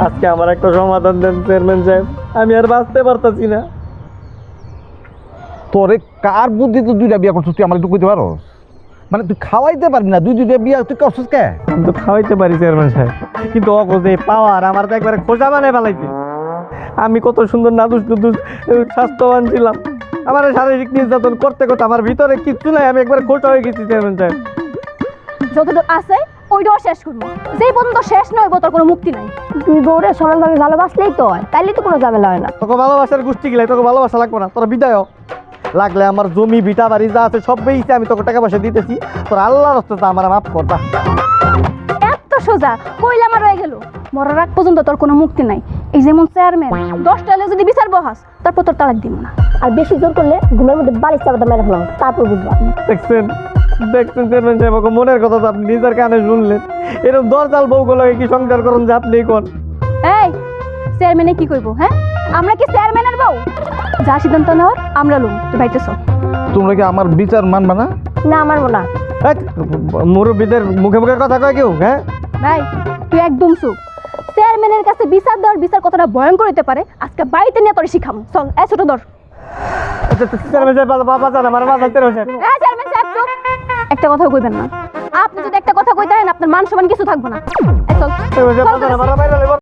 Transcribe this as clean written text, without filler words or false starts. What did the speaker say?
আজকে আমার একটা সমাধান দেন চেয়ারম্যান সাহেব, আমি আর বাঁচতে পারতাছি না। তোরে কার বুদ্ধি তো দুইটা বিয়া করছিস তুই আমার একটু কইতে পারো? মানে তুই খাওয়াইতে পারবি না, দুইটা বিয়া তুই করছিস কে? আমি তো খাওয়াইতে পারি চেয়ারম্যান সাহেব, কিন্তু অগোজে পাওয়ার আমার তো একবারে খোঁজা বানায় ফেলাইছে। আমি কত সুন্দর নাদুস নুদুস স্বাস্থ্যবান ছিলাম, আমার শারীরিক নির্যাতন করতে করতে আমার ভিতরে কিচ্ছু নাই, আমি একবার খোঁটা হয়ে গেছি চেয়ারম্যান সাহেব। যতটুকু আছে ওইটাও শেষ করবো, যেই পর্যন্ত শেষ নয় তোর কোনো মুক্তি নাই। তুই বউরে সমানভাবে ভালোবাসলেই তো হয়, তাইলে তো কোনো ঝামেলা হয় না। তোকে ভালোবাসার গোষ্ঠী গেলে তোকে ভালোবাসা লাগবে না, তোরা বিদায় হ। লাগলে আমার জমি ভিটা বাড়ি যা আছে সব বেইছে, আমি তোকে টাকা পয়সা দিতেছি, তোর আল্লাহর রাস্তাতে আমার মাফ কর যা। এত সোজা কইলে আমার রয়ে গেল, মরার আগ পর্যন্ত তোর কোনো মুক্তি নাই। এই যেমন চেয়ারম্যান 10টা হলে যদি বিচার বহাস তারপর তোর তালাক দিব না। আর বেশি জোর করলে ঘুমের মধ্যে বালিশ চাপাতে মেরে ফেলাম, তারপর বুঝবা। দেখছেন দেখছেন চেয়ারম্যান সাহেব, ওকে মনের কথা তো আপনি নিজের কানে শুনলেন। এরকম দরজাল বউগুলো কি সংসার করুন যে আপনি কোন? এই চেয়ারম্যানে কি কইবো? হ্যাঁ, আমরা কি চেয়ারম্যানের বউ? যা সিদ্ধান্ত নেওয়ার আমরা লুম, তুই ভাইতেছ। তোমরা কি আমার বিচার মানবা না? না আমার মনে হয় মুরব্বীদের মুখে মুখে কথা কয় কেউ? হ্যাঁ ভাই তুই একদম চুপ। চেয়ারম্যানের কাছে বিচার দেওয়ার বিচার কতটা ভয়ঙ্কর হতে পারে আজকে বাড়িতে নিয়ে তোর শিখাম। চল এ ছোট ধর। চেয়ারম্যান সাহেব বাবা জান আমার বাবা চেয়ারম্যান সাহেব। এই চেয়ারম্যান সাহেব চুপ, একটা কথা কইবেন না। আপনি যদি একটা কথা কইতে পারেন আপনার মান সম্মান কিছু থাকবে না। এই চল চেয়ারম্যান সাহেব বাবা জান আমার বাইরে